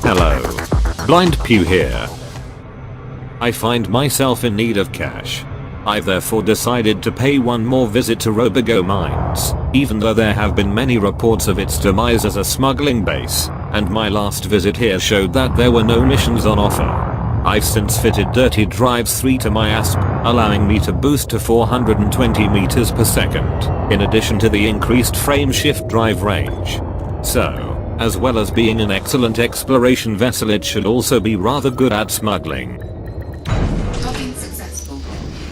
Hello. Blind Pew here. I find myself in need of cash. I've therefore decided to pay one more visit to Robigo mines, even though there have been many reports of its demise as a smuggling base, and my last visit here showed that there were no missions on offer. I've since fitted Dirty Drives 3 to my ASP, allowing me to boost to 420 meters per second, in addition to the increased frame shift drive range. So, as well as being an excellent exploration vessel, it should also be rather good at smuggling. Docking successful.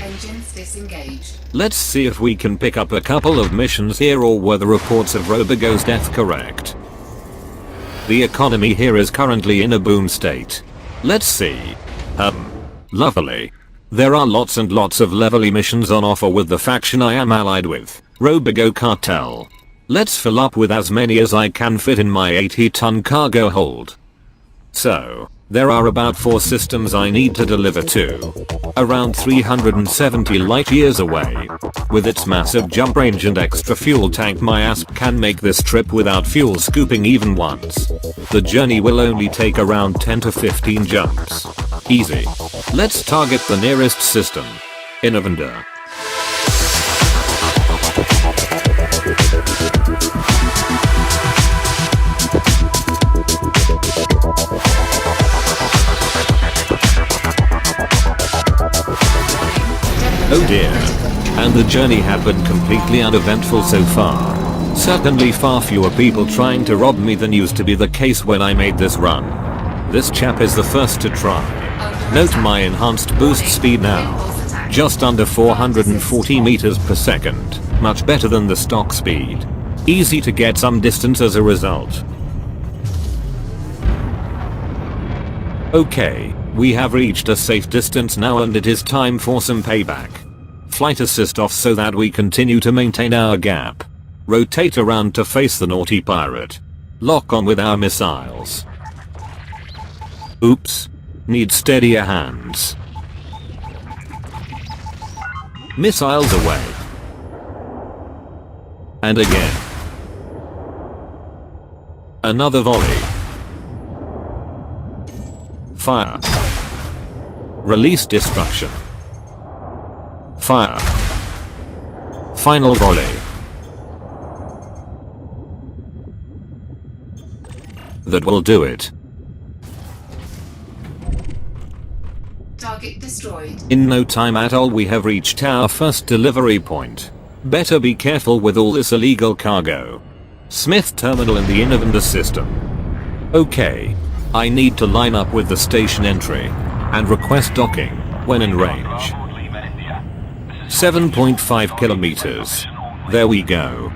Engines disengaged. Let's see if we can pick up a couple of missions here, or were the reports of Robigo's death correct. The economy here is currently in a boom state. Let's see. Lovely. There are lots and lots of level missions on offer with the faction I am allied with, Robigo Cartel. Let's fill up with as many as I can fit in my 80-ton cargo hold. So, there are about 4 systems I need to deliver to. Around 370 light years away. With its massive jump range and extra fuel tank, my ASP can make this trip without fuel scooping even once. The journey will only take around 10 to 15 jumps. Easy. Let's target the nearest system. Innovender. Oh dear. And the journey had been completely uneventful so far. Certainly far fewer people trying to rob me than used to be the case when I made this run. This chap is the first to try. Note my enhanced boost speed now. Just under 440 meters per second. Much better than the stock speed. Easy to get some distance as a result. Okay, we have reached a safe distance now, and it is time for some payback. Flight assist off so that we continue to maintain our gap. Rotate around to face the naughty pirate. Lock on with our missiles. Oops. Need steadier hands. Missiles away. And again. Another volley. Fire. Release destruction. Fire. Final volley. That will do it. Target destroyed. In no time at all we have reached our first delivery point. Better be careful with all this illegal cargo. Smith Terminal in the Innovender system. Okay. I need to line up with the station entry and request docking when in range. 7.5 kilometers. There we go.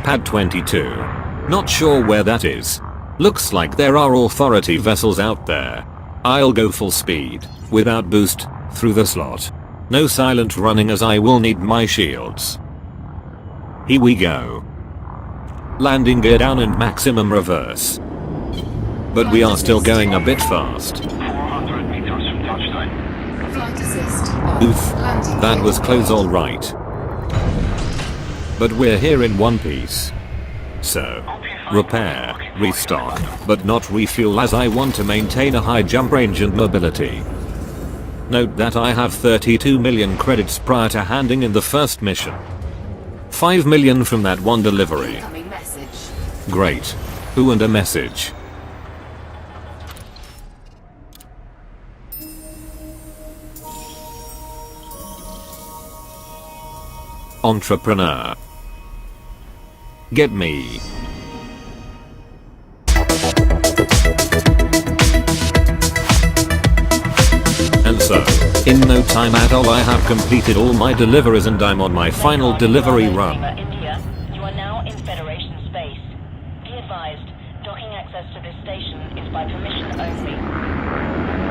Pad 22. Not sure where that is. Looks like there are authority vessels out there. I'll go full speed, without boost, through the slot. No silent running as I will need my shields. Here we go. Landing gear down and maximum reverse. But we are still going a bit fast. 400 meters from touchdown. Flight assist. Oof, that was close alright. But we're here in one piece. So, repair, restock, but not refuel, as I want to maintain a high jump range and mobility. Note that I have 32 million credits prior to handing in the first mission. 5 million from that one delivery. Great. Who and a message? Entrepreneur. Get me. And so, in no time at all I have completed all my deliveries and I'm on my final delivery run. India, you are now in Federation space. Be advised, docking access to this station is by permission only.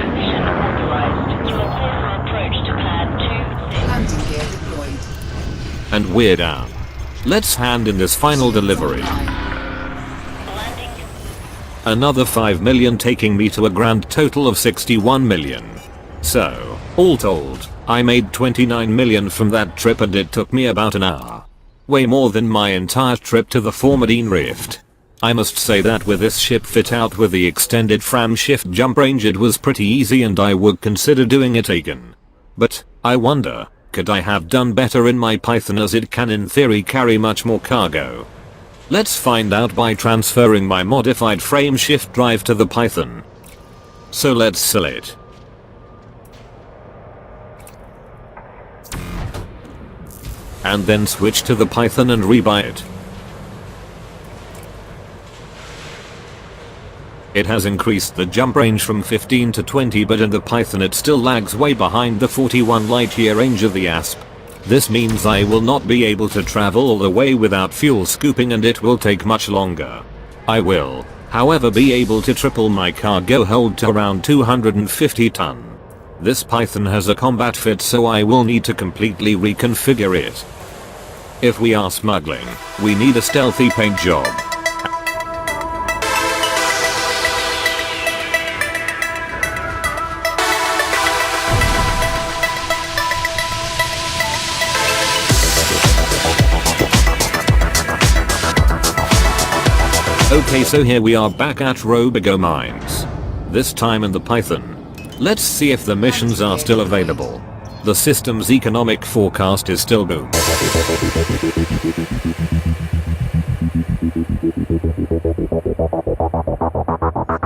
Permission authorized. You are clear for approach to pad 26. Landing gear deployed. And we're down. Let's hand in this final delivery. Landing. Another 5 million, taking me to a grand total of 61 million. So, all told, I made 29 million from that trip, and it took me about an hour. Way more than my entire trip to the Formidine Rift. I must say that with this ship fit out with the extended fram shift jump range, it was pretty easy and I would consider doing it again. But, I wonder, could I have done better in my Python, as it can in theory carry much more cargo? Let's find out by transferring my modified frame shift drive to the Python. So let's sell it. And then switch to the Python and rebuy it. It has increased the jump range from 15 to 20, but in the Python it still lags way behind the 41 light year range of the ASP. This means I will not be able to travel all the way without fuel scooping, and it will take much longer. I will, however, be able to triple my cargo hold to around 250 ton. This Python has a combat fit, so I will need to completely reconfigure it. If we are smuggling, we need a stealthy paint job. Okay, so here we are back at Robigo mines. This time in the Python. Let's see if the missions are still available. The system's economic forecast is still boom.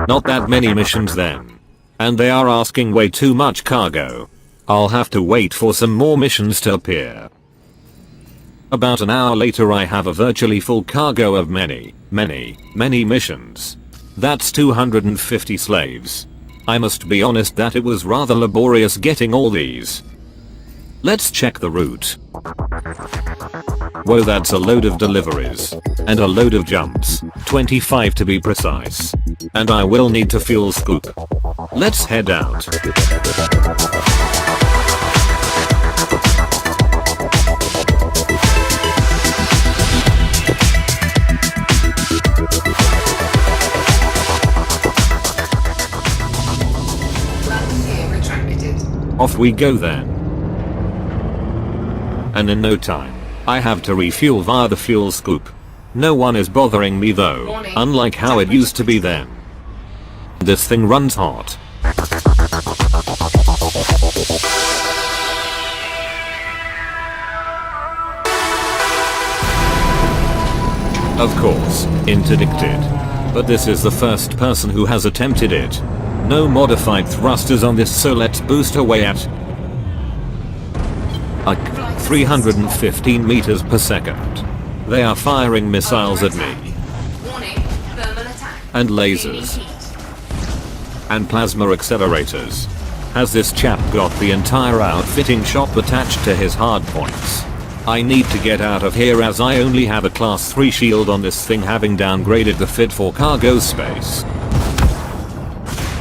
Not that many missions then. And they are asking way too much cargo. I'll have to wait for some more missions to appear. About an hour later, I have a virtually full cargo of many missions. That's 250 slaves. I must be honest that it was rather laborious getting all these. Let's check the route. Whoa, that's a load of deliveries. And a load of jumps. 25 to be precise. And I will need to fuel scoop. Let's head out. Off we go then. And in no time, I have to refuel via the fuel scoop. No one is bothering me though, unlike how it used to be then. This thing runs hot. Of course, interdicted. But this is the first person who has attempted it. No modified thrusters on this, so let's boost away at 315 meters per second. They are firing missiles at me. And lasers. And plasma accelerators. Has this chap got the entire outfitting shop attached to his hardpoints? I need to get out of here, as I only have a class 3 shield on this thing, having downgraded the fit for cargo space.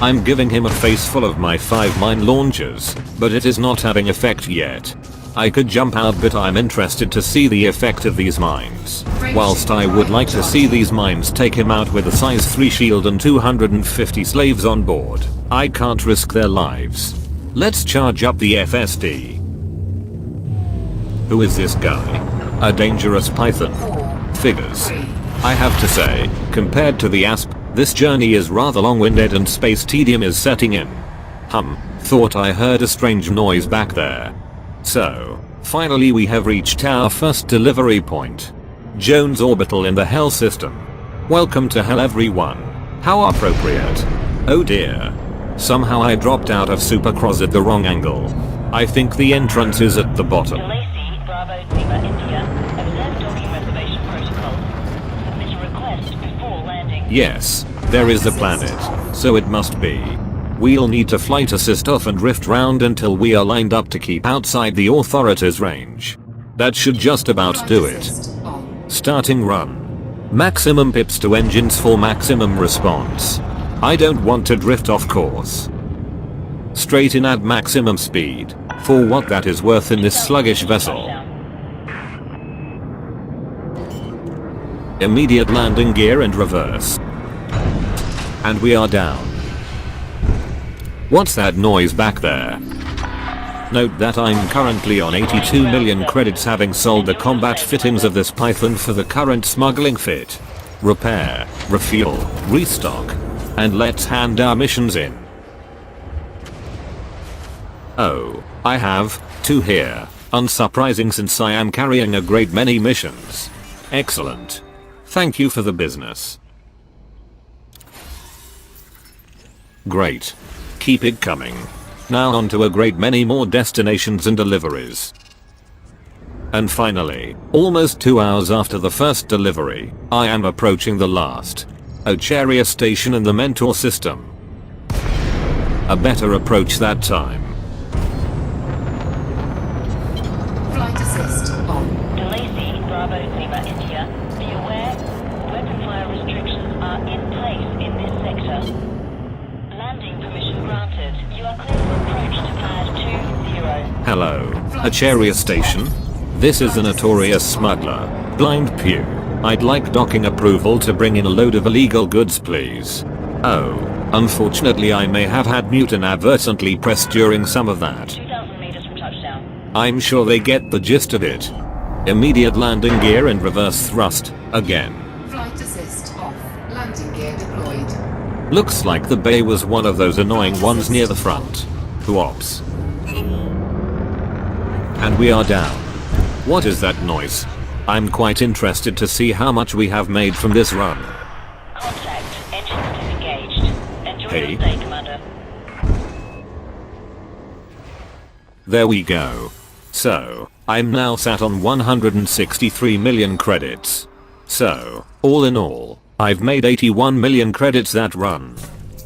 I'm giving him a face full of my 5 mine launchers, but it is not having effect yet. I could jump out, but I'm interested to see the effect of these mines. Whilst I would like to see these mines take him out with a size 3 shield and 250 slaves on board, I can't risk their lives. Let's charge up the FSD. Who is this guy? A dangerous Python. Figures. I have to say, compared to the ASP, this journey is rather long-winded and space tedium is setting in. Thought I heard a strange noise back there. So, finally we have reached our first delivery point. Jones Orbital in the Hell system. Welcome to Hell, everyone. How appropriate. Oh dear. Somehow I dropped out of Supercross at the wrong angle. I think the entrance is at the bottom. Yes, there is the planet, so it must be. We'll need to flight assist off and rift round until we are lined up to keep outside the authorities' range. That should just about do it. Starting run. Maximum pips to engines for maximum response. I don't want to drift off course. Straight in at maximum speed, for what that is worth in this sluggish vessel. Immediate landing gear and reverse. And we are down. What's that noise back there? Note that I'm currently on 82 million credits, having sold the combat fittings of this Python for the current smuggling fit. Repair, refuel, restock, and let's hand our missions in. Oh, I have 2 here. Unsurprising since I am carrying a great many missions. Excellent. Thank you for the business. Great. Keep it coming. Now on to a great many more destinations and deliveries. And finally, almost 2 hours after the first delivery, I am approaching the last. Ocharia station in the Mentor system. A better approach that time. Flight assist on. Delacey, Bravo Lima, India. Be aware, weapon fire restrictions are in place in this sector. Landing permission granted. You are clear for approach to pad 20. Hello, Ocharia station. This is the notorious smuggler, Blind Pew. I'd like docking approval to bring in a load of illegal goods, please. Oh, unfortunately I may have had mute inadvertently pressed during some of that. 2,000 meters from touchdown. I'm sure they get the gist of it. Immediate landing gear and reverse thrust, again. Flight assist off. Landing gear deployed. Looks like the bay was one of those annoying ones near the front. Whoops. And we are down. What is that noise? I'm quite interested to see how much we have made from this run. Contact. Engines disengaged. Enjoy Hey. your stay, Commander. There we go. So, I'm now sat on 163 million credits. So, all in all, I've made 81 million credits that run.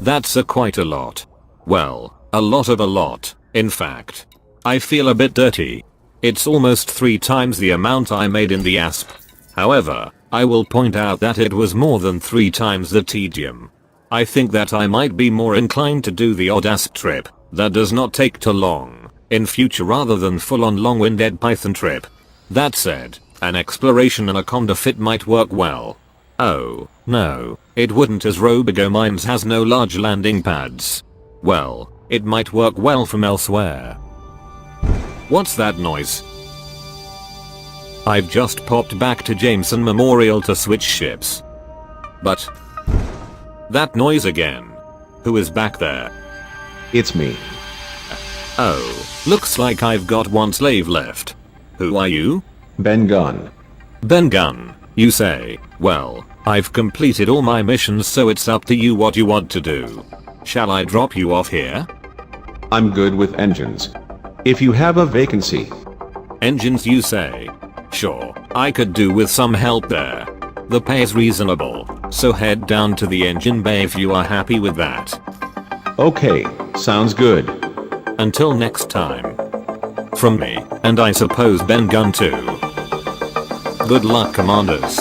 That's quite a lot. Well, a lot, in fact. I feel a bit dirty. It's almost 3 times the amount I made in the ASP. However, I will point out that it was more than 3 times the tedium. I think that I might be more inclined to do the odd ASP trip that does not take too long in future rather than full-on long-winded Python trip. That said, an exploration anaconda fit might work well. Oh, no, it wouldn't, as Robigo Mines has no large landing pads. Well, it might work well from elsewhere. What's that noise? I've just popped back to Jameson Memorial to switch ships. But that noise again. Who is back there? It's me. Oh, looks like I've got one slave left. Who are you? Ben Gunn. Ben Gunn, you say? Well, I've completed all my missions, so it's up to you what you want to do. Shall I drop you off here? I'm good with engines. If you have a vacancy. Engines, you say? Sure, I could do with some help there. The pay is reasonable, so head down to the engine bay if you are happy with that. Okay, sounds good. Until next time. From me, and I suppose Ben Gunn too. Good luck, commanders.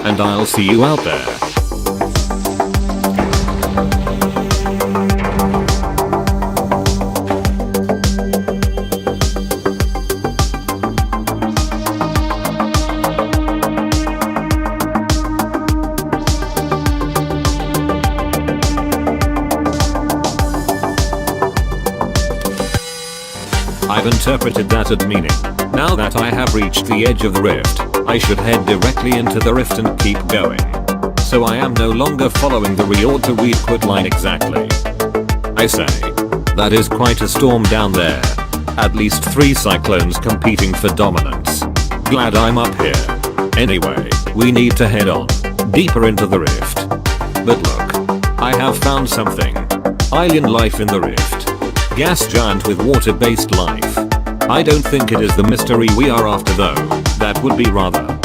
And I'll see you out there. I've interpreted that as meaning, now that I have reached the edge of the rift, I should head directly into the rift and keep going. So I am no longer following the reord to read quit line exactly. I say, that is quite a storm down there. At least 3 cyclones competing for dominance. Glad I'm up here. Anyway, we need to head on, deeper into the rift. But look, I have found something. Alien life in the rift. Gas giant with water-based life. I don't think it is the mystery we are after though, that would be rather